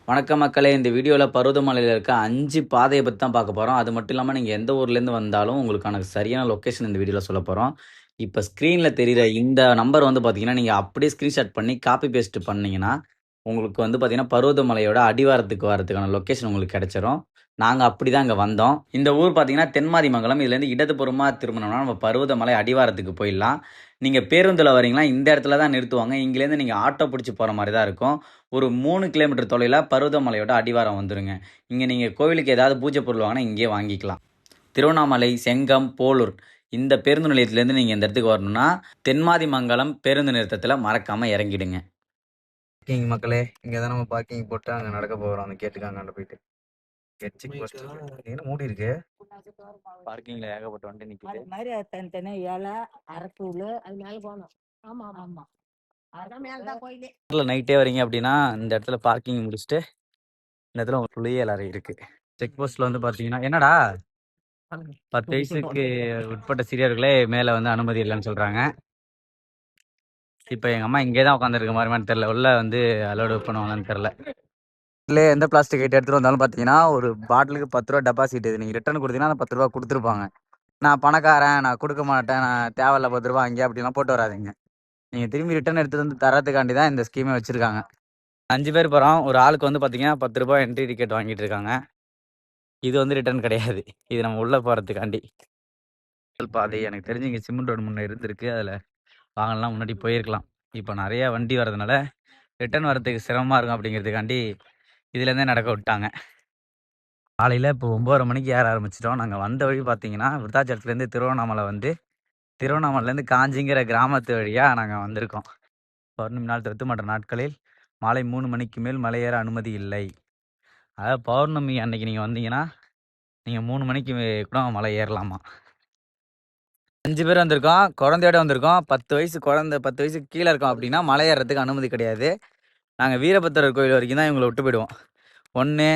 வணக்கம் மக்களே! இந்த வீடியோல பருவதமலையில இருக்க 5 பாதைய பத்தி தான் பார்க்க போறோம். அது மட்டும் இல்லாம நீங்க எந்த ஊர்லேருந்து வந்தாலும் உங்களுக்கான சரியான லொக்கேஷன் இந்த வீடியோல சொல்லப் போறோம். இப்ப ஸ்க்ரீன்ல தெரியிற இந்த நம்பர் வந்து பார்த்தீங்கன்னா, நீங்க அப்படியே ஸ்கிரீன்ஷாட் பண்ணி காப்பி பேஸ்ட் பண்ணீங்கன்னா, உங்களுக்கு வந்து பார்த்தீங்கன்னா, பருவதமலையோட அடிவாரத்துக்கு வரதுக்கான லொக்கேஷன் உங்களுக்கு கிடைச்சிரும். நாங்க அப்படிதான் இங்க வந்தோம். இந்த ஊர் பார்த்தீங்கன்னா, தென்மாதிமங்கலம். இதுலேருந்து இடதுபுறமா திரும்புனோம்னா, நம்ம பருவதமலை அடிவாரத்துக்கு போயிடலாம். நீங்க பேருந்துல வரீங்கன்னா, இந்த இடத்துல தான் நிறுத்துவாங்க. இங்கேருந்து நீங்க ஆட்டோ புடிச்சு போற மாரி தான் இருக்கும். ஒரு 3 கிலோமீட்டர் தொலைவில பருவதமலையோட அடிவாரம் வந்துருங்க. இங்க நீங்க கோவிலுக்கு ஏதாவது பூஜை பொருள் வாங்குனா இங்கேயே வாங்கிக்கலாம். திருவண்ணாமலை, செங்கம், போளூர் இந்த பேருந்து நிலையத்திலேருந்து நீங்க இந்த இடத்துக்கு வரணும்னா, தென்மாதிமங்கலம் பேருந்து நிறுத்தத்தில மறக்காம இறங்கிடுங்க. பார்க்கிங் மக்களே, இங்க தான் நம்ம பார்க்கிங் போட்டு அங்க நடக்க போறோம். அந்த கேட்டுக்கு அந்தாண்ட போயிட்டு. கேட் செக் போஸ்ட் இருக்கு. என்ன மூடி இருக்கு? பார்க்கிங்ல ஏகப்பட்ட வண்டி நிக்குது. அது மாதிரி அது தனித்தனியா இலை, அரைத்தூள் அது மேல போகணும். ஆமா ஆமா அதான் மேலதான் கோயிலே. நைட்டே வரீங்க அப்படின்னா, இந்த இடத்துல பார்க்கிங் முடிச்சுட்டு, இந்த இடத்துல உங்களுக்கு குளியல் அறை இருக்கு. செக் போஸ்ட்ல வந்து பார்த்தீங்கன்னா என்னடா 10 வயசுக்கு உட்பட்ட சிறியவர்களே மேல வந்து அனுமதி இல்லைன்னு சொல்றாங்க. இப்ப எங்க அம்மா இங்கே தான் உட்காந்துருக்க மாதிரி தெரியல. உள்ள வந்து அலோடு பண்ணுவாங்கன்னு தெரியல. இல்லை எந்த பிளாஸ்டிக் ஐட்டம் எடுத்துட்டு வந்தாலும் பார்த்தீங்கன்னா, ஒரு பாட்டிலுக்கு 10 ரூபா டெபாசிட். இது நீங்க ரிட்டர்ன் கொடுத்தீங்கன்னா அந்த 10 ரூபா கொடுத்துருப்பாங்க. நான் பணக்காரன், நான் கொடுக்க மாட்டேன், நான் தேவையில்ல 10 ரூபா அங்கே அப்படிலாம் போட்டு வராதீங்க. நீங்க திரும்பி ரிட்டர்ன் எடுத்துட்டு வந்து தரத்துக்காண்டி தான் இந்த ஸ்கீமே வச்சிருக்காங்க. 5 பேர் போறோம். ஒரு ஆளுக்கு வந்து பார்த்தீங்கன்னா 10 ரூபாய் என்ட்ரி டிக்கெட் வாங்கிட்டு இருக்காங்க. இது வந்து ரிட்டர்ன் கிடையாது. இது நம்ம உள்ள போறதுக்காண்டி. பாதை எனக்கு தெரிஞ்சு இங்கே சிமெண்ட் ரோடு முன்னே இருந்திருக்கு. அதில் வாங்கலாம் முன்னாடி போயிருக்கலாம். இப்போ நிறைய வண்டி வரதுனால ரிட்டர்ன் வரதுக்கு சிரமமாக இருக்கும் அப்படிங்கிறதுக்காண்டி இதுலேருந்தே நடக்க விட்டாங்க. காலையில் இப்போ 9:30 மணிக்கு ஏற ஆரம்பிச்சிட்டோம். நாங்கள் வந்த வழி பார்த்தீங்கன்னா விருத்தாச்சலத்துலேருந்து திருவண்ணாமலை வந்து திருவண்ணாமலைலேருந்து காஞ்சிங்கிற கிராமத்து வழியாக நாங்கள் வந்திருக்கோம். பௌர்ணமி நாள் தவிர்த்து மற்ற நாட்களில் மாலை 3 மணிக்கு மேல் மலையேற அனுமதி இல்லை. அதாவது பௌர்ணமி அன்னைக்கு நீங்கள் வந்தீங்கன்னா நீங்கள் 3 மணிக்கு கூட மலை ஏறலாமா. 5 பேர் வந்திருக்கோம். குழந்தையோட வந்திருக்கோம். 10 வயசு குழந்தை 10 வயசுக்கு கீழே இருக்கோம் அப்படின்னா மலை ஏறதுக்கு அனுமதி கிடையாது. நாங்கள் வீரபத்திரர் கோயில் வரைக்கும் தான் இவங்களை விட்டு போயிடுவோம். 1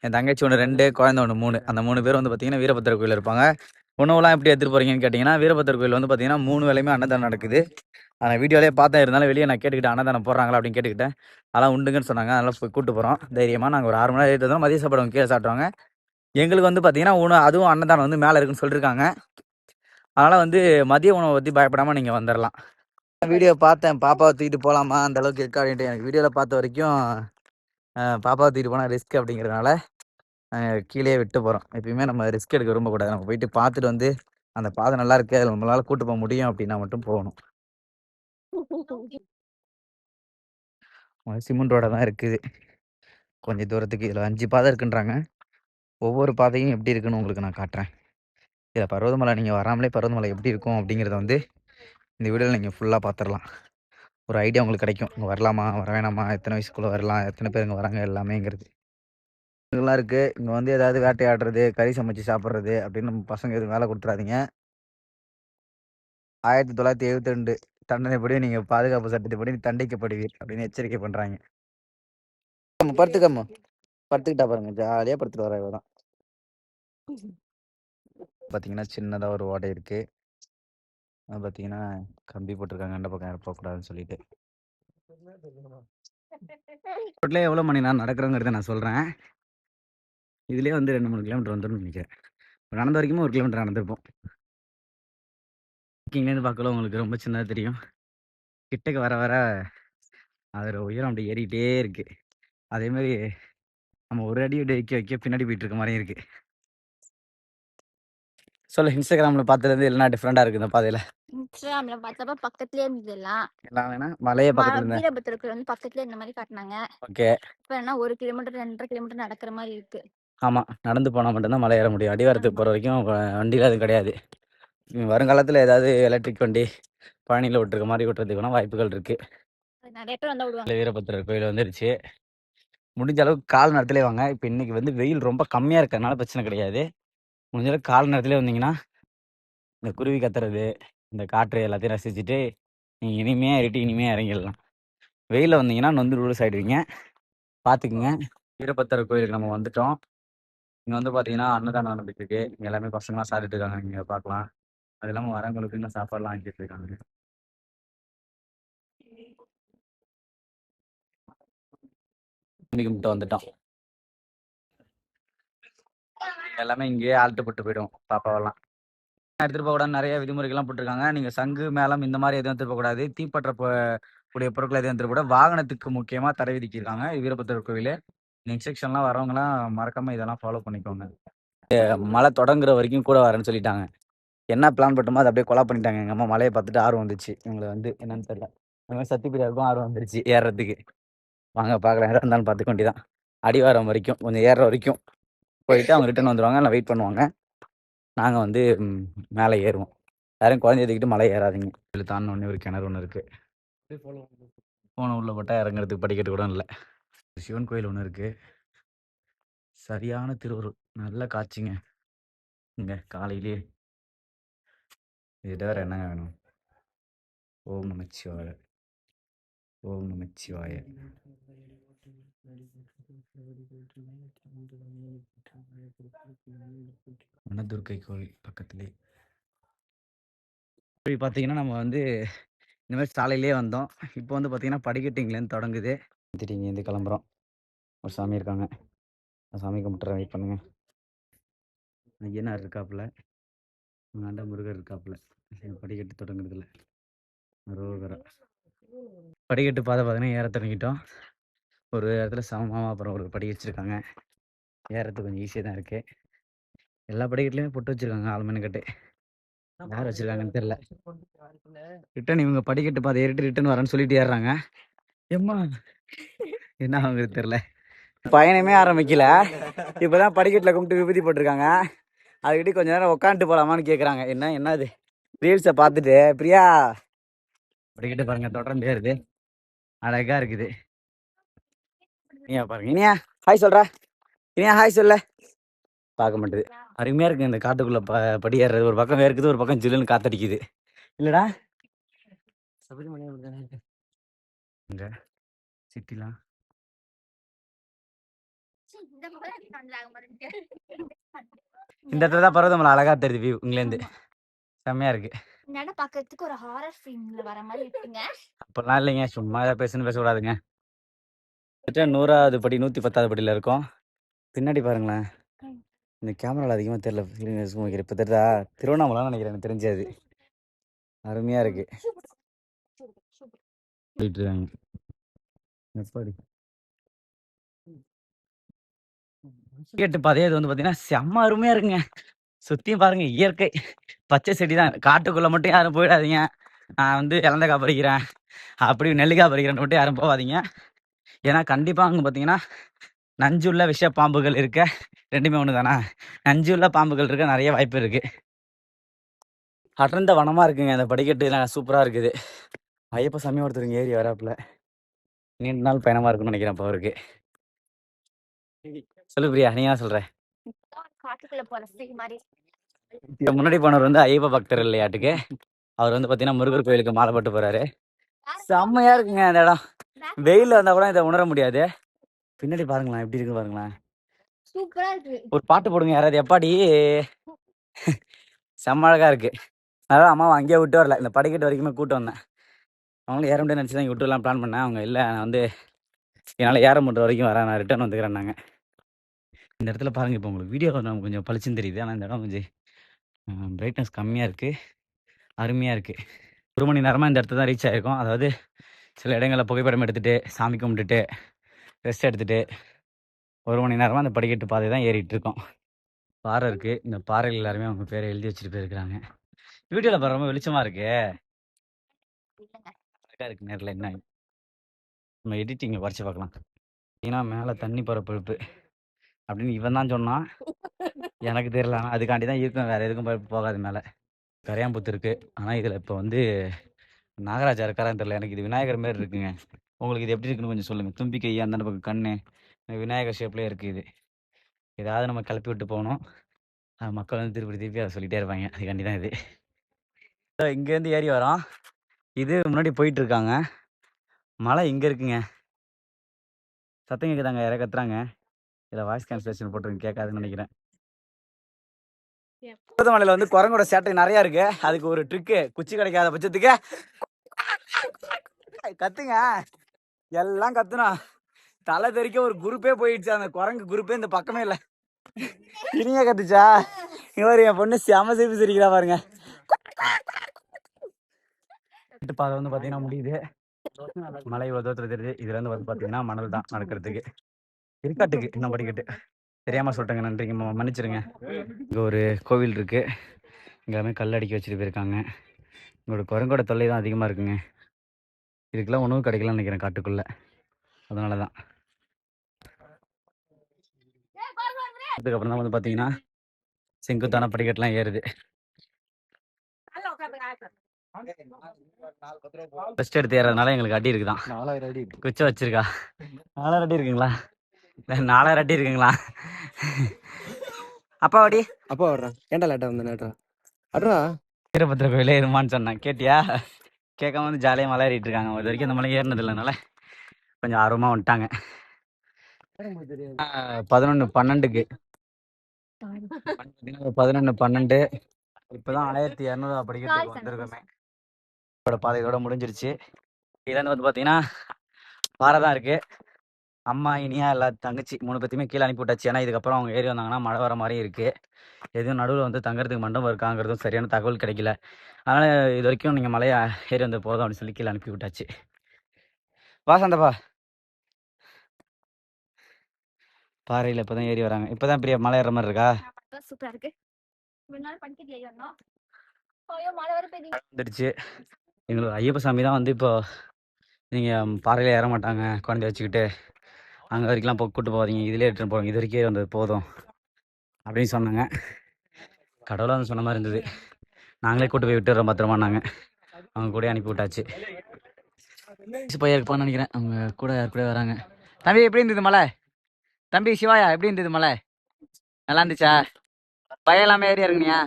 என் தங்கச்சி 1 2 குழந்தை 1 3 அந்த 3 பேர் வந்து பார்த்தீங்கன்னா வீரபத்திரர் கோயில் இருப்பாங்க. உணவுலாம் எப்படி எடுத்துகிட்டு போகிறீங்கன்னு கேட்டிங்கன்னா, வீரபத்திரர் கோயில் வந்து பார்த்தீங்கன்னா 3 வேளையுமே அன்னதானம் நடக்குது. அந்த வீடியோலேயே பார்த்தேன். இருந்தாலும் வெளியே நான் கேட்டுக்கிட்டேன் அன்னதானம் போடுறாங்களா அப்படின்னு கேட்டுக்கிட்டேன். அதெல்லாம் உண்டுங்கன்னு சொன்னாங்க. அதனால் போய் கூப்பிட்டு போகிறோம். தைரியமாக நாங்கள் ஒரு 6 மணி நேரம் ஏறிட்டு மதிய சாப்பாடு கீழே சாப்பிட்ருவாங்க. எங்களுக்கு வந்து பார்த்தீங்கன்னா அதுவும் அன்னதானம் வந்து மேலே இருக்குன்னு சொல்லியிருக்காங்க. அதனால் வந்து மதிய உணவை பற்றி பயப்படாமல் நீங்கள் வந்துடலாம். வீடியோ பார்த்தேன். பாப்பாவை தூக்கிட்டு போகலாமா அந்த அளவுக்கு இருக்கா அப்படின்ட்டு. எனக்கு வீடியோவில் பார்த்த வரைக்கும் பாப்பாவை தூக்கிட்டு போனால் ரிஸ்க் அப்படிங்கிறதுனால கீழே விட்டு போகிறோம். எப்பயுமே நம்ம ரிஸ்க் எடுக்க விரும்பக்கூடாது. நம்ம போயிட்டு பார்த்துட்டு வந்து அந்த பாதை நல்லா இருக்கு, அதில் நம்மளால் கூட்டு போக முடியும் அப்படின்னா மட்டும் போகணும். சிமெண்ட் ரோட தான் இருக்குது. கொஞ்சம் தூரத்துக்கு இதில் 5 பாதை இருக்குன்றாங்க. ஒவ்வொரு பாதையும் எப்படி இருக்குன்னு உங்களுக்கு நான் காட்டுறேன். இதில் பருவதமலை நீங்கள் வராமலே பருவதமலை எப்படி இருக்கும் அப்படிங்கிறத வந்து இந்த வீடியோவில் நீங்கள் ஃபுல்லாக பார்த்துடலாம். ஒரு ஐடியா உங்களுக்கு கிடைக்கும். இங்கே வரலாமா வர வேணாமா, எத்தனை வயசுக்குள்ளே வரலாம், எத்தனை பேர் இங்கே வராங்க எல்லாமேங்கிறது. இதெல்லாம் இருக்குது. இங்கே வந்து ஏதாவது வேட்டையாடுறது, கறி சமைச்சு சாப்பிட்றது அப்படின்னு நம்ம பசங்க எதுவும் வேலை கொடுத்துறாதீங்க. 1972 தண்டனைப்படி நீங்கள் பாதுகாப்பு சட்டத்தைப்படி தண்டிக்கப்படுவீர் அப்படின்னு எச்சரிக்கை பண்ணுறாங்க. படுத்துக்கம்மா படுத்துக்கிட்டா பாருங்க ஜாலியாக படுத்துட்டு வர தான். பார்த்தீங்கன்னா சின்னதாக ஒரு ஓடை இருக்குது. பார்த்தீங்கன்னா கம்பி போட்டிருக்காங்க அந்த பக்கம் யாரும் போகக்கூடாதுன்னு சொல்லிட்டு. ரோட்லேயே எவ்வளோ மணி நேரம் நடக்கிறோங்கிறத நான் சொல்கிறேன். இதுலேயே வந்து 2-3 கிலோமீட்டர் வந்துடும் நினைக்கிறேன். நடந்த வரைக்கும் 1 கிலோமீட்டர் நடந்திருப்போம். இங்கேருந்து பார்க்கல உங்களுக்கு ரொம்ப சின்னதாக தெரியும். கிட்டக்கு வர வர அதோட உயரம் அப்படி ஏறிக்கிட்டே இருக்கு. அதே மாதிரி நம்ம ஒரு அடி வைக்க வைக்க பின்னாடி போயிட்டு இருக்க மாதிரியும் இருக்கு. சொல்லு இன்ஸ்டாகிராமில் பார்த்ததுலேருந்து எல்லாம் டிஃப்ரெண்டாக இருக்குது இந்த பாதையில். இன்ஸ்டாகிராம்ல பார்த்தப்ப பக்கத்துலயே இருந்தது எல்லாம். எல்லாம் வேணா மலையே பக்கத்தில் இருந்தேன். வீரபத்திர கோயில் வந்து பக்கத்துல இந்த மாதிரி காட்டினாங்க. ஓகே. இப்ப என்ன 1 கிலோமீட்டர் 2.5 கிலோமீட்டர் நடக்கிற மாதிரி இருக்கு. ஆமாம், நடந்து போனால் மட்டும்தான் மலை ஏற முடியும். அடிவாரத்துக்கு போகிற வரைக்கும் வண்டியில் அது கிடையாது. வருங்காலத்தில் ஏதாவது எலக்ட்ரிக் வண்டி பழனியில் விட்டுருக்க மாதிரி விட்டுறதுக்கான வாய்ப்புகள் இருக்குது. நிறைய பேர் வந்தா விடுவாங்க. வீரபத்திரர் கோயில் வந்துருச்சு. முடிஞ்ச அளவுக்கு கால் நேரத்துலேயே வாங்க. இப்போ இன்றைக்கி வந்து வெயில் ரொம்ப கம்மியாக இருக்கிறதுனால பிரச்சனை கிடையாது. முடிஞ்ச அளவுக்கு கால் நேரத்துலேயே வந்தீங்கன்னா இந்த குருவி கத்துறது, இந்த காற்று எல்லாத்தையும் ரசிச்சுட்டு நீங்கள் இனிமையாக ஏறிட்டு இனிமையாக இறங்கிடலாம். வெயிலில் வந்தீங்கன்னா நொந்து ரூல்ஸ் ஆகிடுவீங்க, பார்த்துக்குங்க. வீரபத்திரர் கோயிலுக்கு நம்ம வந்துட்டோம். இங்கே வந்து பார்த்தீங்கன்னா அன்னதானம் நடந்துட்டு இருக்கு. இங்கே எல்லாமே பசங்களாம் சாப்பிட்டுட்டு இருக்காங்க. நீங்கள் பார்க்கலாம். அது இல்லாமல் வரவங்களுக்கு இன்னும் சாப்பாடுலாம் ஆக்கிட்டு இருக்காங்க. சாமி கும்பிட்டு வந்துட்டோம். எல்லாமே இங்கேயே ஆல்ட்டு போயிடும் பாப்பாவெல்லாம். எடுத்துட்டு போக கூடாது நிறைய விதிமுறைகள்லாம் போட்டிருக்காங்க. நீங்க சங்கு மேளம் இந்த மாதிரி எதுவும் எடுத்துட்டு போக கூடாது. தீப்பற்ற கூடிய பொருட்கள் எதுவும் எடுத்துட்டு கூட வாகனத்துக்கு முக்கியமா தடை விதிக்கிருக்காங்க வீரபத்திரர் கோவில். இன்ஸ்ட்ரக்ஷன்லாம் வரவங்கலாம் மறக்காம இதெல்லாம் ஃபாலோ பண்ணிக்கோங்க. மழை தொடங்குற வரைக்கும் கூட வரேன்னு சொல்லிட்டாங்க. என்ன பிளான் பண்ணோமோ அதை அப்படியே கொலா பண்ணிட்டாங்க. எங்கள் அம்மா மழையை பார்த்துட்டு ஆர்வம் வந்துச்சு. இவங்களை வந்து என்னன்னு தெரியல. அந்த மாதிரி சத்திப்பிரியாருக்கும் ஆர்வம் வந்துருச்சு ஏறுறதுக்கு. வாங்க பார்க்கலாம், எதாக இருந்தாலும் பார்த்துக்க வேண்டியதான். அடிவாரம் வரைக்கும் கொஞ்சம் ஏறுற வரைக்கும் போயிட்டு அவங்க ரிட்டர்ன் வந்துடுவாங்க. இல்லை வெயிட் பண்ணுவாங்க. நாங்கள் வந்து மேலே ஏறுவோம். யாரும் குழந்தைய தூக்கிட்டு மலை ஏறாதீங்க. இதில் தாண்டினோடனே ஒரு கிணறு ஒன்று இருக்குது. போன உள்ள போட்டால் இறங்குறதுக்கு படிக்கட்டு கூட இல்லை. சிவன் கோயில் ஒன்று இருக்குது. சரியான திருவருள், நல்ல காட்சிங்க இங்கே காலையிலே. இது வேறு என்னங்க வேணும்? ஓம் நமச்சிவாய, ஓம் நமச்சிவாய. வனதுர்க்கை கோவில் பக்கத்துலேயே. இப்படி பார்த்தீங்கன்னா நம்ம வந்து இந்த மாதிரி சாலையிலே வந்தோம். இப்போ வந்து பார்த்தீங்கன்னா படிக்கட்டு இங்கேருந்து தொடங்குது. இங்கேருந்து கிளம்புறோம். ஒரு சாமி இருக்காங்க, சாமி கும்பிட்டுற வெயிட் பண்ணுங்க. ஐயனார் இருக்காப்புல, ஆண்டா முருகர் இருக்காப்புல. படிக்கட்டு தொடங்குறதுல ரோகரா படிக்கட்டு பாதை பார்த்தீங்கன்னா ஏற தொடங்கிட்டோம். ஒரு இடத்துல சமமாக அப்புறம் ஒரு படி வச்சுருக்காங்க. ஏறத்துக்கு கொஞ்சம் ஈஸியாக தான் இருக்குது. எல்லா படிக்கட்டுலையுமே பொட்டு வச்சுருக்காங்க. 4 மணி கட்டு யார் வச்சுருக்காங்கன்னு தெரில. ரிட்டன் இவங்க படிக்கட்டு பாதை ஏறிட்டு ரிட்டன் வரேன்னு சொல்லிட்டு ஏறுறாங்க. எம்மா என்ன அவங்களுக்கு தெரில. பயணமே ஆரம்பிக்கல, இப்போதான் படிக்கட்டில் கும்பிட்டு விபூதி போட்டிருக்காங்க. அதுக்கிட்ட கொஞ்ச நேரம் உட்காந்துட்டு போகலாமான்னு கேட்குறாங்க. என்னது ரீல்ஸை பார்த்துட்டு பிரியா படிக்கட்டு பாருங்க தொடர்ந்து ஏறுது, அழகா இருக்குது. இனியா பாருங்க, இனியா ஹாய் சொல்ற, இனியா ஹாய் சொல்ல. பார்க்க மாட்டேது. அருமையா இருக்கு இந்த காட்டுக்குள்ள படி ஏறுறது. ஒரு பக்கம் வேர்க்குது, ஒரு பக்கம் ஜில்லுன்னு காத்தடிக்குது இல்லடா. இங்க சிட்டிலாம் இந்த இடத்துல தான் பர்வதமலை அழகா தெரியுது வியூ இங்கிலேருந்து. செம்மையா இருக்கு. பாக்கிறதுக்கு ஒரு ஹாரர் ஃபிலிம்ல வர மாதிரி இருக்குங்க. அப்பெல்லாம் இல்லைங்க, சும்மா ஏதாவது பேசக்கூடாதுங்க. 100வது படி 110வது படியில இருக்கோம். பின்னாடி பாருங்களேன், இந்த கேமராவில் அதிகமாக தெரியல. இப்போ தெரியுதா? திருவண்ணாமலை நினைக்கிறேன், எனக்கு தெரிஞ்சது. அருமையா இருக்கு. எப்படி கேட்டு பாதையே இது வந்து பார்த்தீங்கன்னா செம்ம அருமையா இருக்குங்க. சுற்றியும் பாருங்க, இயற்கை பச்சை செடி தான். காட்டுக்குள்ளே மட்டும் யாரும் போயிடாதீங்க. நான் வந்து இலந்தக்காய் பறிக்கிறேன், அப்படி நெல்லிக்காய் பறிக்கிறேன்னு மட்டும் யாரும் போகாதீங்க. ஏன்னா கண்டிப்பாக அங்கே பார்த்தீங்கன்னா நஞ்சுள்ள விஷ பாம்புகள் இருக்க, ரெண்டுமே ஒன்று தானே, நஞ்சுள்ள பாம்புகள் இருக்க நிறைய வாய்ப்பு இருக்குது. அடர்ந்த வனமாக இருக்குங்க. அந்த படிக்கட்டு சூப்பராக இருக்குது. ஐயப்ப சாமி ஒருத்தருங்க ஏறி வராப்புல. நீண்ட நாள் பயணமாக இருக்குன்னு நினைக்கிறேன் இப்போ அவருக்கு. சொல்லு பிரியா, நீ என்ன சொல்ற? காட்டுக்குள்ள போற ஃபீல் மாதிரி. முன்னாடி போனவர் வந்து ஐயப்ப பக்தர் இல்லையாட்டுக்கு. அவர் வந்து பார்த்தீங்கன்னா முருகர் கோயிலுக்கு மாலை போட்டு போறாரு. செம்மையா இருக்குங்க அந்த இடம். வெயில்ல வந்தா கூட இதை உணர முடியாது. பின்னாடி பாருங்களேன், எப்படி இருக்கு பாருங்களேன். சூப்பரா இருக்கு. ஒரு பாட்டு போடுங்க யாராவது. எப்பாடி செம்ம அழகா இருக்கு. அதான் அம்மாவை அங்கேயே விட்டு வரல, இந்த படிக்கட்டு வரைக்குமே கூட்டு வந்தேன். அவங்களும் ஏற முடியாது நினச்சி தான் இங்கே விட்டு வரலாம் பிளான் பண்ணேன். அவங்க இல்லை, நான் வந்து என்னால் ஏற முடிற வரைக்கும் வரேன், நான் ரிட்டர்ன் வந்துக்கிறேன்னாங்க. இந்த இடத்துல பாருங்கள், இப்போ உங்களுக்கு வீடியோ நமக்கு கொஞ்சம் பளிச்சுன்னு தெரியுது. ஆனால் இந்த இடம் கொஞ்சம் பிரைட்னஸ் கம்மியாக இருக்குது, அருமையாக இருக்குது. 1 மணி நேரமாக இந்த இடத்துல தான் ரீச் ஆகிருக்கோம். அதாவது சில இடங்களில் புகைப்படம் எடுத்துகிட்டு சாமி கும்பிட்டுட்டு ரெஸ்ட் எடுத்துகிட்டு 1 மணி நேரமாக அந்த படிக்கட்டு பாதை தான் ஏறிட்டு இருக்கோம். பாறை இருக்குது, இந்த பாறைகள் எல்லாருமே அவங்க பேரை எழுதி வச்சுட்டு போயிருக்கிறாங்க. வீடியோவில் பாரு ரொம்ப வெளிச்சமாக இருக்கு, அழகாக இருக்குது. நேரில் என்ன நம்ம எடிட்டிங்கை குறைச்சி பார்க்கலாம். ஏன்னா மேலே தண்ணி பரப்பு அப்படின்னு இவன் தான் சொன்னான், எனக்கு தெரியல. ஆனால் அதுக்காண்டி தான் இருக்கும், வேறு எதுக்கும் போகாது. மேலே கரையாம்புத்து இருக்குது. ஆனால் இதில் இப்போ வந்து நாகராஜா இருக்காரான்னு தெரியல. எனக்கு இது விநாயகர் மாரி இருக்குங்க. உங்களுக்கு இது எப்படி இருக்குன்னு கொஞ்சம் சொல்லுங்கள். தும்பிக்கை அந்த பக்கம் கண்ணு விநாயகர் ஷேப்லேயே இருக்குது. இது ஏதாவது நம்ம கிளப்பி விட்டு போகணும். மக்கள் வந்து திருப்பி அதை சொல்லிகிட்டே இருப்பாங்க. அதுக்காண்டி தான் இது. இங்கேருந்து ஏறி வரோம். இது முன்னாடி போயிட்டு இருக்காங்க. மலை இங்கே இருக்குங்க. சத்தம் கேட்குதாங்க, யாரை கத்துறாங்க. இதில் வாய்ஸ் கேன்சலேஷன் போட்டுருக்கு, கேட்காதுன்னு நினைக்கிறேன். மலையில் வந்து குரங்கோட சேட்டை நிறையா இருக்கு. அதுக்கு ஒரு ட்ரிக்கு, குச்சி கிடைக்காத பட்சத்துக்கு கத்துங்க, எல்லாம் கத்துனா தலை தெறிக்க ஒரு குரூப்பே போயிடுச்சு. அந்த குரங்கு குரூப்பே இந்த பக்கமே இல்லை. இனிங்க கத்துச்சா இவர் என் பொண்ணு செம சிரிப்பு சிரிக்கிறா பாருங்க. பாதை வந்து பாத்தீங்கன்னா முடியுது. மலை இவ்வளவு தூரத்துல தெரியுது. இதுல இருந்து வந்து பாத்தீங்கன்னா மணல் தான் நடக்கிறதுக்கு. இருக்காட்டுக்கு இன்னும் படிக்கட்டு தெரியாம சொல்லிட்டேங்க. நன்றிங்க, மன்னிச்சிருங்க. இங்க ஒரு கோவில் இருக்கு. இங்கே கல் அடிக்க வச்சுட்டு போயிருக்காங்க. இங்களோட குரங்கோட தொல்லை தான் அதிகமாக இருக்குங்க. இதுக்கெல்லாம் உணவு கிடைக்கலாம்னு நினைக்கிறேன் காட்டுக்குள்ள. அதனால தான். அதுக்கப்புறம் தான் வந்து பார்த்தீங்கன்னா செங்குத்தான படிக்கட்டுலாம் ஏறுது. ஃபர்ஸ்ட் எடுத்து ஏறதுனால எங்களுக்கு அடி இருக்குதான். 4000 அடி குச்சை வச்சிருக்கா. 4000 அடி இருக்குங்களா? 4000 அடி இருக்குங்களா? அப்பா அடி அப்பா வர்றான். ஏன்டா லேட்டா வந்து நேட்டா அட்ரா வீரபத்திர கோயிலே இருமான்னு சொன்னேன். கேட்டியா? கேட்காம வந்து ஜாலியாக மலை ஏறிட்டு இருக்காங்க. இது வரைக்கும் அந்த மலை ஏறினது இல்லைனால கொஞ்சம் ஆர்வமாக வந்துட்டாங்க. 11:12க்கு 11:12 இப்போதான் 1200 படிக்கிறதுக்கு வந்திருக்கோமே. இதோட பாதை இதோட முடிஞ்சிருச்சு. இதுல வந்து பார்த்தீங்கன்னா பாறை தான் இருக்கு. அம்மா இனியா எல்லா தங்கச்சி 3 பேத்தையுமே கீழே அனுப்பி விட்டாச்சு. ஏன்னா இதுக்கப்புறம் அவங்க ஏறி வந்தாங்கன்னா மழை வர மாதிரி இருக்கு. எதுவும் நடுவில் வந்து தங்கறதுக்கு மண்டபம் இருக்காங்கிறதும் சரியான தகவல் கிடைக்கல. அதனால இது வரைக்கும் நீங்கள் மலையை ஏறி வந்து போதும் அப்படின்னு சொல்லி கீழே அனுப்பி விட்டாச்சு. வாசந்தப்பா பாறையில் இப்போதான் ஏறி வராங்க. இப்போதான் பிரியா மலை ஏற மாதிரி இருக்கா? சூப்பரா இருக்கு. படிக்கட்டு ஏறி வரணும். ஐயோ மழை வர பெய்யுது. வந்துடுச்சு. எங்களுக்கு ஐயப்ப சாமி தான் வந்து இப்போ நீங்கள் பாறையில் ஏற மாட்டாங்க குழந்தைய வச்சுக்கிட்டு, அங்கே வரைக்கும்லாம் கூப்பிட்டு போகாதீங்க, இதிலே எடுத்துகிட்டு போவாங்க, இது வரைக்கும் வந்தது போதும் அப்படின்னு சொன்னாங்க. கடவுளாக வந்து சொன்ன மாதிரி இருந்தது. நாங்களே கூட்டு போய் விட்டுறோம் பத்திரமா. நாங்கள் அவங்க கூட அனுப்பி விட்டாச்சு. பையன் இருப்பான்னு நினைக்கிறேன். அவங்க கூட யார் கூட வராங்க. தம்பி எப்படி இருந்தது மலை? தம்பி சிவாயா எப்படி இருந்தது மலை? நல்லா இருந்துச்சா? பையன் எல்லாமே ஏறி இறங்குனியா?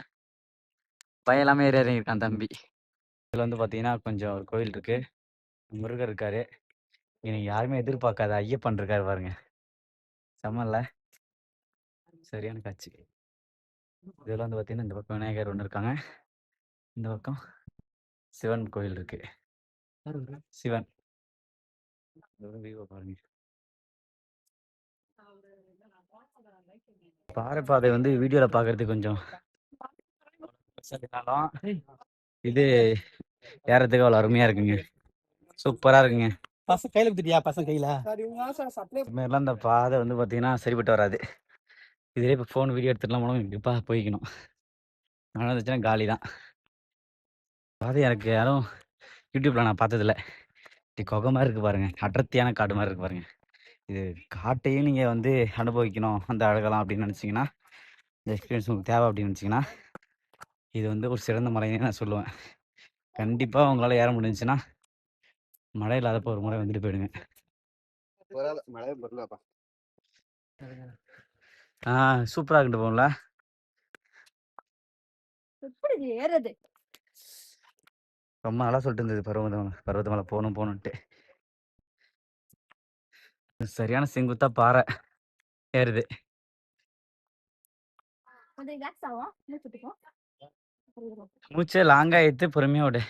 பையன் எல்லாமே ஏறி இறங்கியிருக்கான் தம்பி. இதில் வந்து பார்த்தீங்கன்னா கொஞ்சம் ஒரு கோயில் இருக்கு. முருகர் இருக்காரு. எனக்கு யாருமே எதிர்பார்க்காத ஐயப்பன் இருக்காரு பாருங்க. செம்மல்ல, சரியான காட்சி. இதில் வந்து பார்த்தீங்கன்னா இந்த பக்கம் விநாயகர் ஒன்று இருக்காங்க. இந்த பக்கம் சிவன் கோயில் இருக்கு. சிவன் பாருங்க. பாறை பாதை வந்து வீடியோல பாக்குறதுக்கு கொஞ்சம் இது ஏறதுக்கு அவ்வளோ அருமையா இருக்குங்க. சூப்பரா இருக்குங்க. பசங்க கையில குத்திட்டியா? பசங்க கையில மாதிரிலாம் இந்த பாதை வந்து பார்த்தீங்கன்னா சரிப்பட்டு வராது. இதுலேயே இப்போ ஃபோன் வீடியோ எடுத்துட்டுலாம் போனோம். கண்டிப்பாக போய்க்கணும். மழை வந்துச்சுன்னா காலி தான். பாதை எனக்கு யாரும் யூடியூப்ல நான் பார்த்ததில்ல. குகை மாதிரி இருக்கு பாருங்க. அடர்த்தியான காடு மாதிரி இருக்கு பாருங்க. இது காட்டையும் நீங்கள் வந்து அனுபவிக்கணும் அந்த அழகெல்லாம் அப்படின்னு நினச்சிங்கன்னா, இந்த எக்ஸ்பீரியன்ஸ் உங்களுக்கு தேவை அப்படின்னு நினச்சிங்கன்னா, இது வந்து ஒரு சிறந்த மலைன்னு நான் சொல்லுவேன். கண்டிப்பாக உங்களால் ஏற முடிஞ்சுன்னா மழை இல்லாதப்போ ஒரு முறை வந்துட்டு போயிடுங்க. சூப்பராக இருந்துட்டு போகல. ஏறது ரொம்ப நல்லா சொல்லிட்டு இருந்தது பருவதமலை போகணுன்ட்டு. சரியான செங்குத்தா பாறை ஏறுது. மூச்சே லாங்கா எடுத்து பொறுமையா விடு.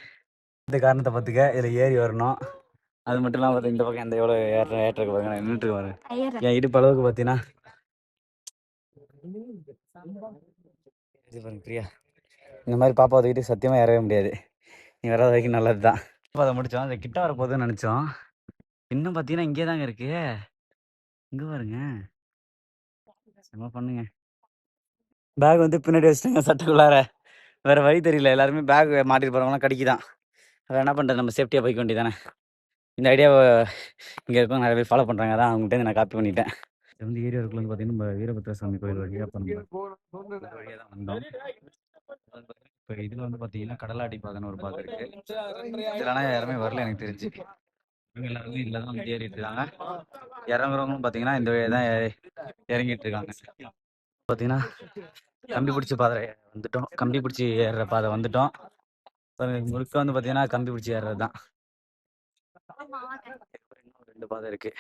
இந்த காரணத்தை பார்த்துக்க இதில் ஏறி வரணும். அது மட்டும் இல்லாமல் இந்த பக்கம் எந்த எவ்வளோ ஏற்றிருக்கு பாருங்க. நான் நின்றுட்டு பாருங்க. என் இடுப்பு அளவுக்கு பார்த்தீங்கன்னா பிரியா இந்த மாதிரி பாப்பா வீட்டுக்கு சத்தியமாக ஏறவே முடியாது. நீ வராத வரைக்கும் நல்லது தான். அதை முடித்தோம். அதை கிட்ட வர போகுதுன்னு நினச்சோம். இன்னும் பார்த்தீங்கன்னா இங்கே தாங்க இருக்கு. இங்கே பாருங்க. சும்மா பண்ணுங்க. பேக் வந்து பின்னாடி வச்சுட்டாங்க சட்டைக்குள்ளார. வேறு வழி தெரியல. எல்லாருமே பேக் மாட்டிட்டு போகிறவங்களாம் கடிக்குதான். அதை என்ன பண்ணுறது, நம்ம சேஃப்டியாக போய்க்க வேண்டியதானே. இந்த ஐடியாவை இங்கே இருக்கவங்க நிறைய பேர் ஃபாலோ பண்ணுறாங்க. அதான் அவங்ககிட்ட நான் காப்பி பண்ணிட்டேன். இது வந்து ஏரியாவுக்குள்ள வந்து பார்த்தீங்கன்னா நம்ம வீரபத்திர சாமி கோயில் வழியாக வழியாக தான் வந்தோம். இப்போ இதில் வந்து பார்த்தீங்கன்னா கடலாடி பாதைன்னு ஒரு பாதை இருக்குது. இதெல்லாம் யாருமே வரல எனக்கு தெரிஞ்சு. இவங்க எல்லாருமே இதில் தான் வந்து ஏறிட்டு இருக்காங்க. இறங்குறவங்களும் பார்த்தீங்கன்னா இந்த வழியாக தான் இறங்கிட்டு இருக்காங்க. பார்த்தீங்கன்னா கம்பி பிடிச்சி பாதை வந்துட்டோம். கம்பி பிடிச்சி ஏறுற பாதை வந்துட்டோம். முழுக்க வந்து பார்த்தீங்கன்னா கம்பி பிடிச்சி ஏறுறது தான். இன்னும் 2 பாதை இருக்கு.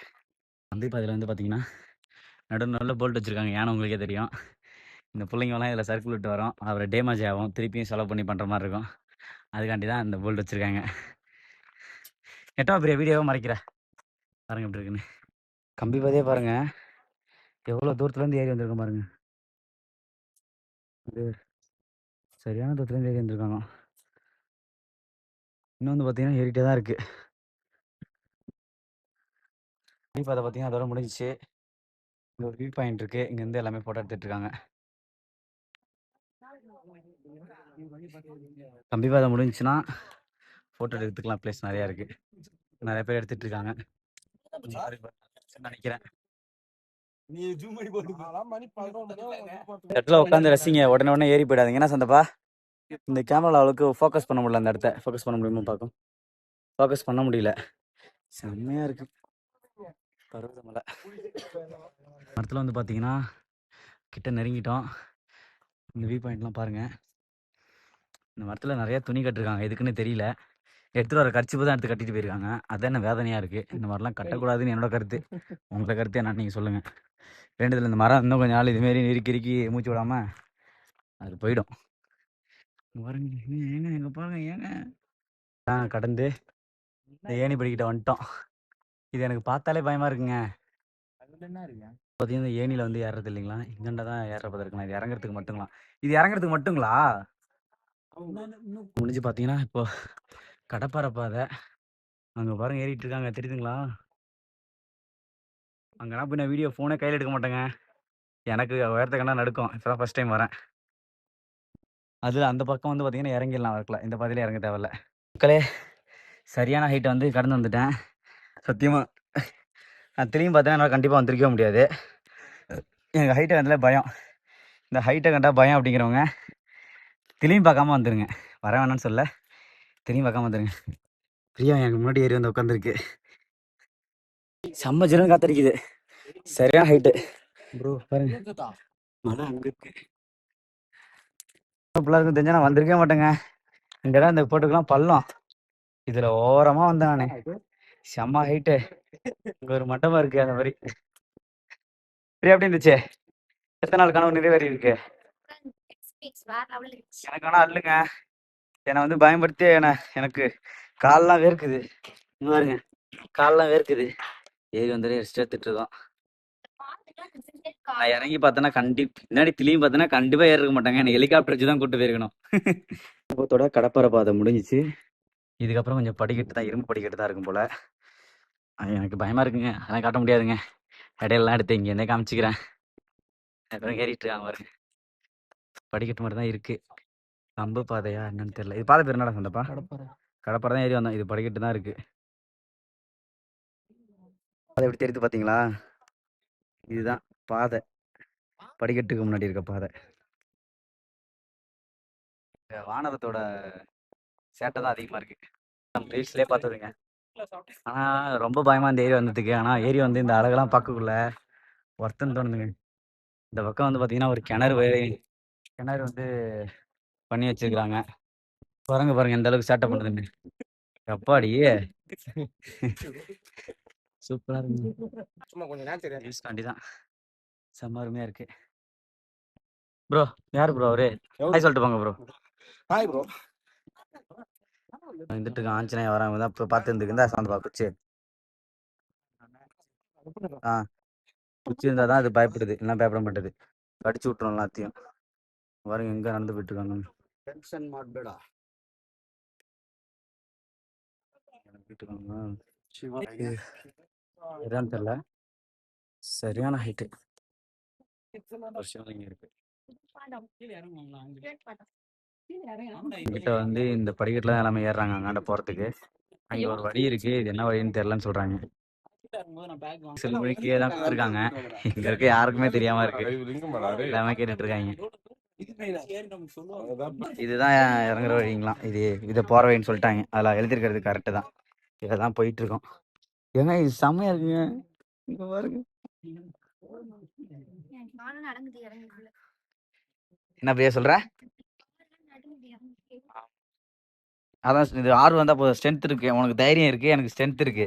கம்பி பாதையில் வந்து பார்த்தீங்கன்னா நடுவில் போல்ட் வச்சுருக்காங்க. ஏன்னா உங்களுக்கே தெரியும். இந்த பிள்ளைங்கலாம் இதில் சர்க்கிள் விட்டு வரோம். அப்புறம் டேமேஜ் ஆகும். திருப்பியும் செலவு பண்ணி பண்ணுற மாதிரி இருக்கும். அதுக்காண்டி தான் இந்த போல்ட் வச்சுருக்காங்க. எட்டா பெரிய வீடியோவை மறைக்கிற பாருங்க எப்படி இருக்குன்னு. கம்பி பாதையே பாருங்க, எவ்வளோ தூரத்துலேருந்து ஏறி வந்திருக்கோம் பாருங்க. இது சரியான தூரத்துலேருந்து ஏறி வந்திருக்காங்க. இன்னும் வந்து பார்த்தீங்கன்னா ஏறிட்டே தான் இருக்குது. கம்பி பாதை பார்த்தீங்கன்னா அதோட முடிஞ்சிச்சு. இங்கே ஒரு வியூ பாயிண்ட் இருக்குது, இங்கேருந்து எல்லாமே ஃபோட்டோ எடுத்துகிட்டு இருக்காங்க. கம்பி பாதை முடிஞ்சுன்னா ஃபோட்டோ எடுத்துக்கலாம், பிளேஸ் நிறையா இருக்குது, நிறைய பேர் எடுத்துகிட்டு இருக்காங்க நினைக்கிறேன். இடத்துல உட்காந்து ரசிங்க, உடனே உடனே ஏறி போயிடாதீங்க. என்ன சந்தப்பா, இந்த கேமராவில் அவ்வளோக்கு ஃபோக்கஸ் பண்ண முடியல. அந்த இடத்த ஃபோக்கஸ் பண்ண முடியுமா பார்க்கும், ஃபோக்கஸ் பண்ண முடியல. செம்மையாக இருக்குது பருவதமலை. இடத்துல வந்து பார்த்தீங்கன்னா கிட்ட நெருங்கிட்டோம். இந்த வியூ பாயிண்ட்லாம் பாருங்கள். இந்த மரத்தில் நிறையா துணி கட்டிருக்காங்க, எதுக்குன்னு தெரியல. எடுத்துகிட்டு வர கர்ச்சிப்பு தான் எடுத்து கட்டிட்டு போயிருக்காங்க. அது என்ன வேதனையாக இருக்குது. இந்த மாதிரிலாம் கட்டக்கூடாதுன்னு என்னோட கருத்து. உங்களோட கருத்து என்ன நீங்கள் சொல்லுங்கள். வேண்டதில்லை, இந்த மரம் இன்னும் கொஞ்சம் நாள் இதுமாரி இறுக்கி மூச்சு விடாமல் அது போயிடும். பாருங்க ஏங்க, எங்கே பாருங்க ஏங்க. கடந்து இந்த ஏணி படிக்கிட்ட வந்துட்டோம். இது எனக்கு பார்த்தாலே பயமாக இருக்குங்க. பார்த்தீங்கன்னா இந்த ஏணியில் வந்து ஏறுறது இல்லைங்களா, இங்கண்டா தான் ஏறுறப்ப இருக்கலாம். இது இறங்குறதுக்கு மட்டுங்களா, இது இறங்குறதுக்கு மட்டுங்களா முடிஞ்சு. பார்த்தீங்கன்னா இப்போ கடப்பாறை பாதை அங்கே பாருங்க ஏறிட்டு இருக்காங்க, தெரியுதுங்களா. அங்கேனா போய் நான் வீடியோ ஃபோனே கையில் எடுக்க மாட்டேங்க, எனக்கு உயரத்தை கண்டா நடுக்கும். இப்போ தான் ஃபஸ்ட் டைம் வரேன். அதில் அந்த பக்கம் வந்து பார்த்தீங்கன்னா இறங்கிடலாம், வரல இந்த பாதையில இறங்க தேவையில்ல. மக்களே, சரியான ஹைட்டை வந்து கடந்து வந்துட்டேன் சத்தியமாக. நான் திரும்பி பார்த்தேன்னா என்னால் கண்டிப்பாக வந்திருக்கவே முடியாது. எனக்கு ஹைட்டை கண்டாலே பயம். இந்த ஹைட்டை கண்டா பயம் அப்படிங்கிறவங்க திரும்பி பார்க்காம வந்துடுங்க. வர வேணான்னு சொல்ல, திரும்பி பார்க்காம வந்துடுங்க. பிரியா எனக்கு முன்னாடி ஏறி வந்து உட்காந்துருக்கு. செம்ம ஜில்லுன்னு காத்தடிக்குது, சரியான ஹைட்டு ப்ரோ. பாருங்க மழை அங்கே இருக்கு. பிள்ளைக்கும் தெரிஞ்சா நான் வந்திருக்கவே மாட்டேங்க. இங்கே தான் இந்த போட்டுக்கெல்லாம் பள்ளம், இதில் ஓரமாக வந்தேன் நான். செம்ம ஹைட்டு, இங்கே ஒரு மட்டமாக இருக்குது. அந்த மாதிரி பிரியா எப்படி இருந்துச்சு? எத்தனை நாள் கனவு நிறைவேறி இருக்கு? எனக்கு ஆனால் அல்லுங்க, என்னை வந்து பயன்படுத்தி எனக்கு கால்லாம் வேர்க்குது. பாருங்க கால்லாம் வேர்க்குது. ஏறி வந்துட்டு ரெஸ்ட் எடுத்துட்டு இருக்கோம். நான் இறங்கி பார்த்தேன்னா பின்னாடி திரும்பி பார்த்தேன்னா கண்டிப்பாக ஏறிக்க மாட்டாங்க, எனக்கு ஹெலிகாப்டர் வச்சு தான் கூப்பிட்டு போயிருக்கணும். குடும்பத்தோட கடப்பாறை பாதை முடிஞ்சிச்சு. இதுக்கப்புறம் கொஞ்சம் படிக்கட்டு தான், இரும்பு படிக்கட்டு தான் இருக்கும் போல். எனக்கு பயமாக இருக்குங்க, அதெல்லாம் காட்ட முடியாதுங்க. இடையிலலாம் எடுத்து இங்கேருந்தே காமிச்சிக்கிறேன். அப்புறம் ஏறிட்டு இருக்காங்க பாருங்க, படிக்கட்டு மட்டும் தான் இருக்குது. கம்பு பாதையா என்னன்னு தெரியல. இது பாதை பேர் என்னடா சந்தப்பா? கடப்பாறை தான் ஏறி வந்தோம், இது படிக்கட்டு தான் இருக்குது. அதை எப்படி தெரியுது பார்த்தீங்களா, இதுதான் பாதை, படிக்கட்டுக்கு முன்னாடி இருக்க பாதை. வானரத்தோட சேட்டை தான் அதிகமாக இருக்குது, நம்ம ரீல்ஸ்லேயே பார்த்துருங்க. ஆனால் ரொம்ப பயமாக இந்த ஏரி வந்ததுக்கு. ஆனால் ஏரி வந்து இந்த அழகெல்லாம் பார்க்கக்குள்ள ஒருத்தன்னு தோணுதுங்க. இந்த பக்கம் வந்து பார்த்தீங்கன்னா ஒரு கிணறு வந்து பண்ணி வச்சிருக்கிறாங்க. பாருங்க எந்த அளவுக்கு சேட்டை பண்ணுதுன்னு. அப்பாடி சூப்பராக இருக்கு, யூஸ்காண்டி தான் செம்ம அருமையாக இருக்கு. ப்ரோ யார் ப்ரோ அவரு? ஹாய் சொல்லிட்டு போங்க ப்ரோ. Hi bro. வந்துட்டு இருக்க ஆஞ்சநேய வராங்க தான் இப்போ பார்த்து இருந்துருக்கு. சாந்தப்பா குச்சி குச்சி இருந்தால் தான் அது பயப்படுது, இல்லைன்னா பயப்பட மாட்டேது, கடிச்சு விட்டுரும் எல்லாத்தையும். பாருங்க எங்கே நடந்து போயிட்டு இருக்காங்க. டென்ஷன் மாட்பேடா. எதான்னு தெரியல, சரியான ஹைட்டு. ஒரு சிவலிங்கம் இருக்கு கிட்ட வந்து இந்த படிக்கட்டுல தான் எல்லாமே ஏறுறாங்க அங்காண்ட போறதுக்கு. அங்க ஒரு வழி இருக்கு, இது என்ன வழின்னு தெரியலன்னு சொல்றாங்க. சிறுமொழிக்கே தான் கொடுத்துருக்காங்க, இங்க இருக்க யாருக்குமே தெரியாம இருக்கு, எல்லாமே கேட்டுட்டு இருக்காங்க. இதுதான் இறங்குற வழிங்களாம், இதை போற வழின்னு சொல்லிட்டாங்க. அதில் எழுதிருக்கிறது கரெக்டு தான், இதை தான் போயிட்டு இருக்கோம். ஏங்க இது செம்மையா இருக்குங்க, இங்க பாருங்க. என்ன பிரியா சொல்ற? அதான் இது ஆர்வம் தான், ஸ்ட்ரென்த் இருக்கு, உனக்கு தைரியம் இருக்கு, எனக்கு ஸ்ட்ரென்த் இருக்கு.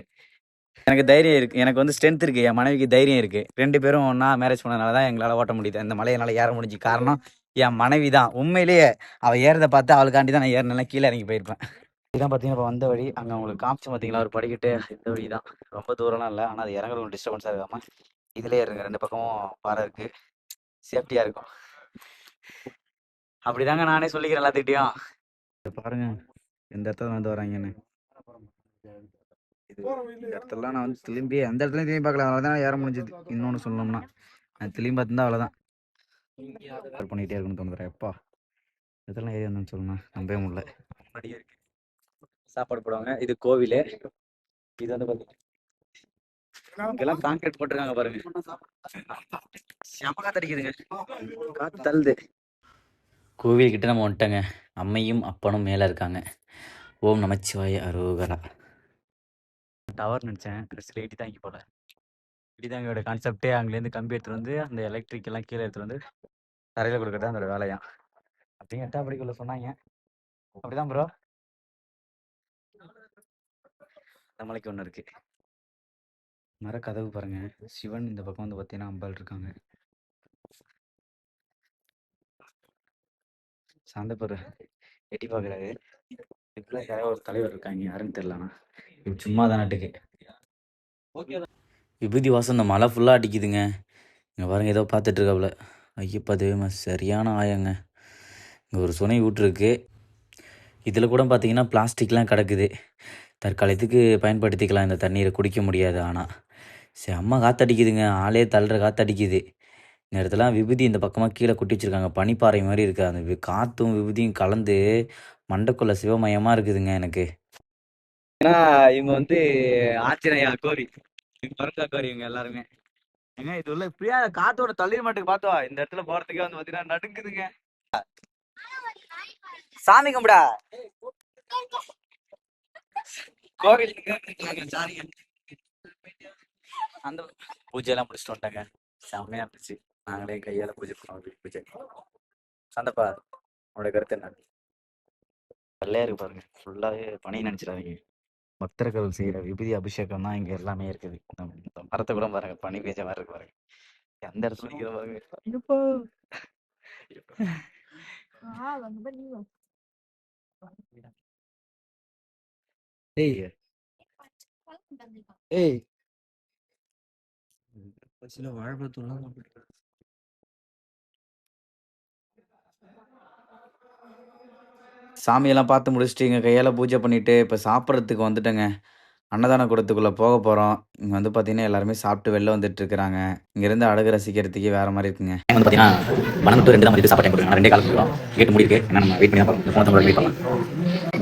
எனக்கு தைரியம் இருக்கு, எனக்கு வந்து ஸ்ட்ரென்த் இருக்கு, என் மனைவிக்கு தைரியம் இருக்கு. 2 பேரும் ஒன்றா மேரேஜ் பண்ணனால தான் எங்களால் ஓட்ட முடியுது, இந்த மலையினால ஏற முடிஞ்சு. காரணம் என் மனைவி தான். உண்மையிலேயே அவள் ஏறதை பார்த்து அவளுக்காண்டி தான் நான் ஏறினா கீழே இறங்கி போயிருப்பேன். இதான் பார்த்தீங்கன்னா இப்போ வந்த வழி அங்கே உங்களுக்கு காமிச்சு பார்த்தீங்களா ஒரு படிக்கட்டு இந்த வழி தான். ரொம்ப தூரம்லாம் இல்லை, ஆனால் அது இறங்குறது ஒரு டிஸ்டர்பன்ஸாக இருக்காமல் இதிலே இருங்க. 2 பக்கமும் பாறை இருக்குது, சேஃப்டியாக இருக்கும். அப்படிதாங்க நானே சொல்லிக்கிறேன் எல்லாத்துக்கிட்டையும். பாருங்க எந்த இடத்துல வந்து வராங்கன்னு. இந்த இடத்துலலாம் நான் வந்து திரும்பி எந்த இடத்துலையும் திரும்பி பார்க்கல, அவ்வளோதான் ஏற முடிஞ்சது. இன்னொன்று சொல்லணும்னா நான் திரும்பி பார்த்துருந்தா அவ்வளோதான் பண்ணிகிட்டே இருக்குன்னு தோணுறேன். எப்பா இதெல்லாம் ஏறி வந்தேன்னு சொல்லணும்னா நம்பவே முடியல. முன்னாடியே இருக்கு சாப்பாடு போடுவாங்க. இது கோவில். இது வந்து பார்த்தீங்கன்னா இங்கெல்லாம் கான்கிரீட் போட்டிருக்காங்க பாருங்க. செம காத்தடிக்குதுங்க, காத்து தள்ளுது. கோவில்கிட்ட நம்ம வந்துட்டோங்க. அம்மையும் அப்பனும் மேலே இருக்காங்க. ஓம் நமச்சிவாய அரோகரா. டவர் நினச்சேன், கடைசியில் இடி தாங்கி போல. இடிதாங்கியோட கான்செப்டே அங்கேருந்து கம்பி எடுத்துகிட்டு வந்து அந்த எலக்ட்ரிக் எல்லாம் கீழே எடுத்துகிட்டு வந்து தரையில் கொடுக்குறது அதோட வேலையா அப்படின்னு 8ஆம் படிக்குள்ள சொன்னாங்க. அப்படிதான் ப்ரோ. இந்த மலைக்கு ஒன்று இருக்கு. மர கதவு பாருங்க. சிவன் இந்த பக்கம் வந்து பார்த்தீங்கன்னா அம்பாள் இருக்காங்க. சாந்தப்பர் எட்டி பார்க்குறாரு. இதுக்குள்ள யாரோ ஒரு தலைவர் இருக்காங்க, யாருன்னு தெரியலண்ணா. இது சும்மா தான் நாட்டுக்கு. விபூதி வாசம் இந்த மலை ஃபுல்லாக அடிக்குதுங்க. இங்கே பாருங்க ஏதோ பார்த்துட்டு இருக்காப்புல. ஐயப்பா தெய்வமா சரியான ஆயங்க. இங்கே ஒரு சுனை விட்டுருக்கு. இதில் கூட பார்த்தீங்கன்னா பிளாஸ்டிக்லாம் கிடக்குது. தற்காலத்துக்கு பயன்படுத்திக்கலாம், இந்த தண்ணீரை குடிக்க முடியாது. ஆனால் செம்ம காற்றடிக்குதுங்க, ஆளே தள்ளுற காற்றடிக்குது. இந்த இடத்துலாம் விபூதி இந்த பக்கமாக கீழே கொட்டி வச்சுருக்காங்க, பனிப்பாறை மாதிரி இருக்குது. அந்த காற்றும் விபூதியும் கலந்து மண்டக்குள்ள சிவமயமாக இருக்குதுங்க எனக்கு. ஏன்னா இவங்க வந்து ஆச்சரிய கோரி பரங்கா கோரி இவங்க எல்லாருமே. ஏங்க இது உள்ள இப்படியா காத்தோட தள்ளி மாட்டுக்கு பார்த்தோம். இந்த இடத்துல போகிறதுக்கே வந்து பார்த்தீங்கன்னா நடுக்குதுங்க. சாமி கும்பிடா கோவிலுக்கு அந்த பூஜையெல்லாம் முடிச்சுட்டு வந்துட்டாங்க. செம்மையா இருந்துச்சு. நாங்களே கையால் பூஜை பண்ணோம். பூஜை சந்தப்பா உங்களோட கருத்து என்ன? வெள்ளையா இருக்கு பாருங்க, ஃபுல்லாகவே பனி நினச்சிடாதீங்க. பக்தர்கள் செய்கிற விபூதி அபிஷேகம் தான் இங்கே எல்லாமே இருக்குது. இந்த மரத்தை கூட பாருங்க, பனி பேஞ்ச மாதிரி இருக்கு பாருங்க. எந்த இடத்துல நிற்கிற பாருங்க. ஐயப்பா. ஏய் ஏய் சில வாழைப்பழத்தூள்லாம் சாமியெல்லாம் பார்த்து முடிச்சுட்டு இங்கே கையால் பூஜை பண்ணிவிட்டு இப்போ சாப்பிட்றதுக்கு வந்துட்டேங்க. அன்னதான கூடத்துக்குள்ளே போக போகிறோம். இங்கே வந்து பார்த்தீங்கன்னா எல்லாருமே சாப்பிட்டு வெளில வந்துட்டு இருக்கிறாங்க. இங்கேருந்து அழகு ரசிக்கிறதுக்கே வேறு மாதிரி இருக்குங்க. வந்து பார்த்தீங்கன்னா 12 to 2 தான் மதியம் சாப்பாடு கொடுக்குறாங்க. 2 காலம் கொடுக்குறோம். கேட்டு முடியிருக்கு. ஏன்னா நம்ம வெயிட் பண்ணி தான் பார்க்கணும். ஃபோன் வெயிட் பண்ணலாம்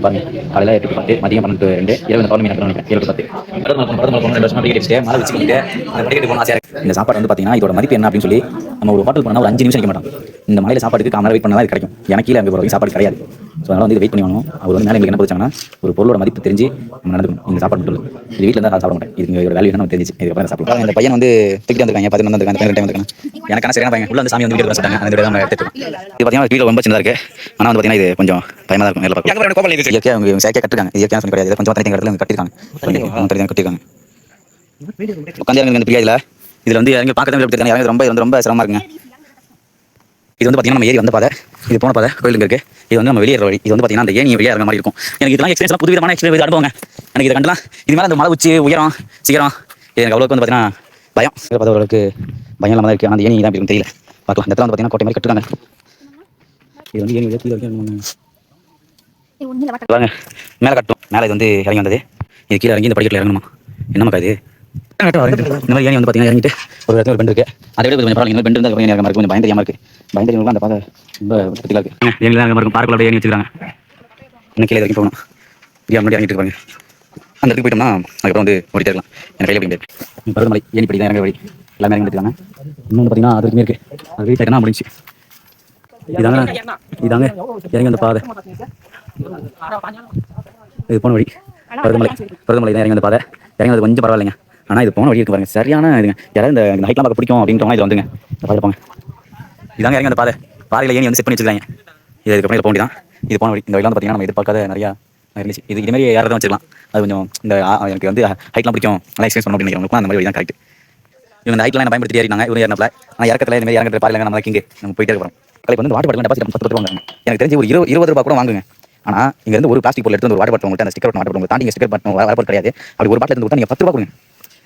பாருங்க. காலையில் 8 to 10, மதியம் 12 to 2, இரவு இந்த பௌர்ணமி நினைக்கிறேன் 7 to 10. படத்தில் 2 வருஷமா டிக்கெட் வச்சுட்டு மழை வச்சுக்கிட்டு அந்த படிக்கட்டு போகணும் ஆசையாக இருக்குது. இந்த சாப்பாடு வந்து பார்த்தீங்கன்னா இதோட மதிப்பு என்ன அப்படின்னு சொல்லி நம்ம ஒரு ஹோட்டல் போனால் ஒரு 5 நிமிஷம் நிற்க மாட்டோம். இந்த மலையில் சாப்பாடுக்கு காமராக வெயிட் பண்ணால் இது கிடைக்கும். எனக்கு கீழே அங்கே போகிற சாப்பாடு கிடையாது. ஸோ அதனால் வந்து வெயிட் பண்ணி வாங்கணும். அவர் வந்து மேலே எங்களுக்கு என்ன பிடிச்சாங்கன்னா ஒரு பொருளோட மதிப்பு தெரிஞ்சு நம்ம நடந்துக்கணும். இந்த சாப்பாடு மட்டும் இல்லை, இது வீட்டில் இருந்தால் சாப்பிட மாட்டேன். இது ஒரு வேல்யூ என்ன தெரிஞ்சு இதுக்கப்புறம் சாப்பிடுவோம். இந்த பையன் வந்து தூக்கிட்டு வந்திருக்காங்க, 11 வந்திருக்காங்க, 12 டைம் வந்திருக்காங்க. எனக்கான சரியான பையன் உள்ள வந்து சாமி வந்து வீட்டு சொல்லிட்டாங்க. அந்த நம்ம எடுத்துக்கலாம். இது பார்த்தீங்கன்னா கீழே ரொம்ப சின்னதாக இருக்குது. ஆனால் வந்து பார்த்தீங்கன்னா இது கொஞ்சம் பயமாக தான் இருக்கும். நேரில் பார்க்கலாம். இயற்கையாக அவங்க செயற்கையாக கட்டுருக்காங்க. இயற்கையாக சொல்லி கிடையாது, கொஞ்சம் தனி இடத்துல கட்டிருக்காங்க. கட்டிருக்காங்க. உட்காந்து இறங்கி வந்து பிரியாதில் இதில் வந்து இறங்கி பார்க்க தான் எடுத்துருக்காங்க. இறங்கி ரொம்ப ரொம்ப சிரமமாக இருக்குங்க. இது வந்து பார்த்தீங்கன்னா நம்ம ஏறி வந்த பாதை, இது போன பாதை கோயிலுக்கு இருக்குது. இது வந்து நம்ம வெளியேற வழி. இது வந்து பார்த்தீங்கன்னா அந்த ஏணி வெளியே இறங்க மாதிரி இருக்கும். எனக்கு இதெல்லாம் எக்ஸ்பீரியன்ஸ், புதுவிதமான எக்ஸ்பீரியன்ஸ் அனுபவங்க. எனக்கு இதை கண்டலாம் இது மேலே அந்த மலை உச்சி உயரம் சீக்கிரம் இது எனக்கு அவ்வளோக்கு வந்து பார்த்தீங்கன்னா பயம். பார்த்த ஓரளவுக்கு பயம் இல்லாமல் தான் இருக்குது. ஆனால் அந்த ஏணி தான் இருக்குன்னு தெரியல. பார்க்கலாம். இந்த இடத்துல வந்து பார்த்தீங்கன்னா கோட்டை மாதிரி கட்டுறாங்க. இது வந்து ஏணி வாங்க மேலே கட்டும். மேலே இது வந்து இறங்கி வந்தது. இது கீழே இறங்கி இந்த படிக்கட்டில் இறங்கணுமா? என்னமாக்கா இது? இந்த மாதிரி ஏணி வந்து பார்த்தீங்கன்னா இறங்கிட்டு ஒரு இடத்துல ஒரு பெண்டு இருக்குது. அதை விட கொஞ்சம் பரவாயில்ல. பெண்டு இருந்தால் கொஞ்சம் இறங்க கொஞ்சம் பயந்தரியாமல் இருக்குது. பயந்தரியம் அந்த பாதை ரொம்ப பத்திலாம் இருக்குது. ஏணி தான் இருக்கும். பார்க்கல அப்படியே ஏணி வச்சுக்கிறாங்க. இன்னும் கீழே இறங்கி போகணும். இங்கே முன்னாடி இறங்கிட்டு இருப்பாங்க. அந்த இடத்துக்கு போயிட்டோம்னா அதுக்கப்புறம் வந்து ஓடிட்டே இருக்கலாம். எனக்கு கையில் போய் பருவமலை ஏணி படி தான் இறங்க வழி எல்லாமே இறங்கி எடுத்துக்காங்க. இன்னொன்று பார்த்தீங்கன்னா அது வரைக்குமே இருக்குது. அது வீட்டில் என்ன முடிஞ்சு இதாங்க இறங்கி வந்த பாதை. இது போன வழி பருவமலை தான் இறங்கி வந்த பாதை. இறங்கி வந்து கொஞ்சம் பரவாயில்லைங்க. ஆனால் இது போன வழி இருக்கு பாருங்க, சரியான இதுங்க. யாராவது இந்த ஹைட்லாம் பார்க்க பிடிக்கும் அப்படின்றவங்க இதில் வந்துங்க. பாதை போங்க. இதாங்க இறங்கி அந்த பாதை. பாறையில் ஏணி வந்து செட் பண்ணி வச்சுருக்காங்க. இதுக்கப்புறம் இதில் போக வேண்டியதான். இது போன வழி. இந்த வழியில் வந்து பார்த்தீங்கன்னா நம்ம எதிர்பார்க்காத நிறையா இருந்துச்சு. இதுமாதிரி யாராவது வச்சுக்கலாம். அது கொஞ்சம் இந்த எனக்கு வந்து ஹைட்லாம் பிடிக்கும், நல்லா எக்ஸ்பீரியன்ஸ் பண்ணணும் அப்படிங்கிறவங்களுக்கும் அந்த மாதிரி வழி தான் கரெக்ட். இவங்க இந்த ஹைட்லாம் பயன்படுத்தி ஏறினாங்க. இவங்க ஏறினப்பல ஆனால் இறக்கத்தில் இந்த மாதிரி இறங்குற பாறையில் நம்ம கிங்கு நம்ம போயிட்டே இருக்கிறோம். இப்போ வந்து வாட்டர் பாட்டில் டெபாசிட் 10 ரூபா வாங்குறாங்க. எனக்கு தெரிஞ்சு ஒரு 20 ரூபா கூட வாங்குங்க. ஆனால் இங்கேருந்து ஒரு பிளாஸ்டிக் பொருள் எடுத்து ஒரு வாட்டர் பாட்டில் உங்கள்கிட்ட அந்த ஸ்டிக்கர் வாட்டர் பாட்டில் தாண்டி ஸ்டிக்கர் பாட்டில் வாட்டர் பாட்டில் கிடையாது. அப்படி ஒரு பாட்டில் எடுத்து கொடுத்தா நீங்கள் 10 ரூபா கொடுங்க.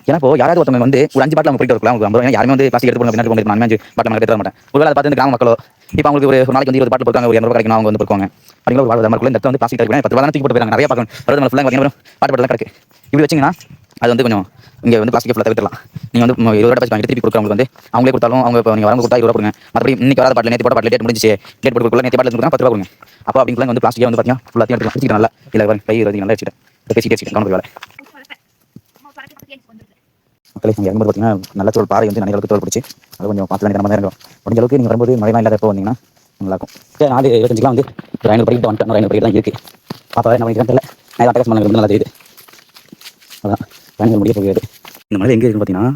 ஏன்னா இப்போ யாராவது ஒருத்தவங்க வந்து ஒரு 5 பாட்டில் அவங்க போயிட்டு இருக்கலாம், உங்களுக்கு 50 ரூபா. யாருமே வந்து பிளாஸ்டிக் எடுத்து போங்க பின்னாடி போங்க 5 பாட்டில் எடுத்து வர மாட்டேன். ஒருவேளை அதை பார்த்து கிராம மக்களோ இப்போ அவங்களுக்கு ஒரு நாளைக்கு வந்து 20 பாட்டில் கொடுக்காங்க, ஒரு 200 ரூபா கிடைக்கணும், அவங்க வந்து கொடுப்பாங்க. அப்படிங்கிற ஒரு வாழ்க்கை மக்கள் இந்த இடத்துல வந்து பிளாஸ்டிக் எடுத்து 10 ரூபா தான் தூக்கி போட்டு போயிறாங்க. நிறைய பார்க்கணும் வரது ஃபுல்லாக பார்த்தீங்கன்னா பாட்டு பாட்டில் கிடக்கு. இப்படி வச்சிங்கன்னா அது வந்து கொஞ்சம் இங்கே வந்து பிளாஸ்டிக் ஃபுல்லாக தவிர்க்கலாம். நீங்கள் வந்து 20 ரூபா வாங்கி திருப்பி கொடுக்குறவங்களுக்கு வந்து அவங்களே கொடுத்தாலும் அவங்க இப்போ நீங்கள் வரவங்க கொடுத்தா 20 ரூபா கொடுங்க. மற்றபடி இன்னைக்கு வராத பாட்டில் நேற்று போட்ட பாட்டில் டேட் முடிஞ்சிச்சு, டேட் போட்டு கொடுக்கல, நேற்று பாட்டில் கொடுத்தா 10 ரூபா கொடுங்க. அப்போ அப்படிங்களா வந்து பிளாஸ்டிக்கே வந்து பார்த்தீங்கன்னா ஃபுல்லாக எடுத்துக்கலாம். வச்சுக்கிட்டு நல்லா இல்லை கை நல்லா வச்சுட்டு பேசிட்டு கவனம் வேலை மக்களே. இங்கே வரும்போது பார்த்தீங்கன்னா நல்ல தோல் பாறை வந்து நிறைய அளவுக்கு தோல் பிடிச்சி அது கொஞ்சம் பார்த்து தான் நம்ம இருக்கும். முடிஞ்ச அளவுக்கு நீங்கள் வரும்போது மழைலாம் இல்லாதப்போ வந்தீங்கன்னா நல்லாயிருக்கும். 4-25 வந்து ஒரு 500 படிக்கிட்டு வந்துட்டு 500 படிக்கிட்டு தான் இருக்குது. பாப்பா நம்ம இங்கே தெரியல நான் அட்டகாசம் பண்ண நல்லா தெரியுது. அதான் பயணங்கள் முடிய போகிறது. இந்த மலை எங்கே இருக்குன்னு பார்த்தீங்கன்னா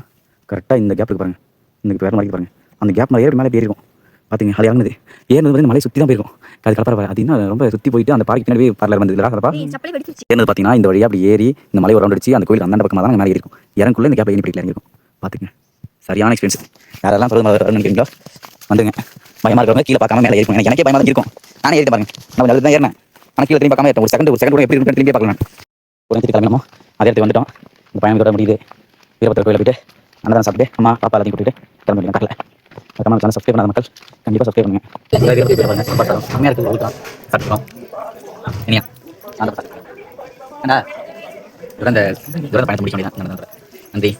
கரெக்டாக இந்த கேப் இருக்கு பாருங்கள். இந்த வேறு மாதிரி பாருங்கள். அந்த கேப் மேலே மேலே போயிருக்கும் பார்த்தீங்க. அது இறங்குது ஏறது வந்து மலை சுற்றி தான் போயிருக்கும். அது கலப்பற அது இன்னும் ரொம்ப சுற்றி போயிட்டு அந்த பாறைக்கு பின்னாடி பார்லர் வந்து கலப்பா ஏறது பார்த்தீங்கன்னா இந்த வழியாக அப்படி ஏறி இந்த மலை ஒரு ரவுண்ட் அடிச்சு அந்த கோயில் அந்த பக்கமாக தான் மேலே இருக்கும். இறங்குள்ள இந்த கேப் ஏறி பிடிக்கல இருக்கும். பார்த்துங்க சரியான எக்ஸ்பீரியன்ஸ். யாரெல்லாம் சொல்லுங்க நினைக்கிறீங்களோ வந்துங்க. பயமாக இருக்கிறவங்க கீழே பார்க்காம மேலே இருக்கும். எனக்கே பயமாக தான் இருக்கும். நானே ஏறிட்டு பாருங்க. நம்ம நல்லது தான் ஏறினேன். ஆனால் கீழே திரும்பி பார்க்காம ஒரு செகண்ட் கூட எப்படி இருக்கு திரும்பி பார்க்கலாம். ஒரு இடத்துக்கு கிளம்பணும். அதே இடத்துக்கு வந்துட்டோம். இந்த பயணம் தொடர முடியுது. வீரபத்திர கோயிலை போயிட்டு அன்னதான் சாப்பிட்டு அம்மா பாப்பா எல்லாத்தையும் கூட்டிட்டு கிளம்ப முடியும். கட்டல அதுக்கப்புறம் சேனல் சப்ஸ்கிரைப் பண்ணாத மக்கள் கண்டிப்பாக சப்ஸ்கிரைப் பண்ணுங்க. கம்மியாக இருக்குது ஊட்டா சாப்பிட்டுருக்கோம். இனியா ஏன்னா இந்த பயணத்தை முடிக்க வேண்டியதான். நன்றி.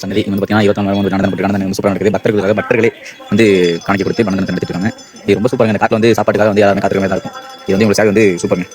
சன்னதி வந்து பார்த்தீங்கன்னா 23 நடந்து சூப்பராக நடக்குது. பக்தர்களே வந்து காணிக்க கொடுத்து நடந்துட்டு இருக்காங்க. இது ரொம்ப சூப்பராக. இந்த காட்டில் வந்து சாப்பாட்டுக்காக வந்து யாரும் காத்துக்கிற மாதிரி தான் இருக்கும். இது வந்து உங்களுக்கு வந்து சூப்பருங்க.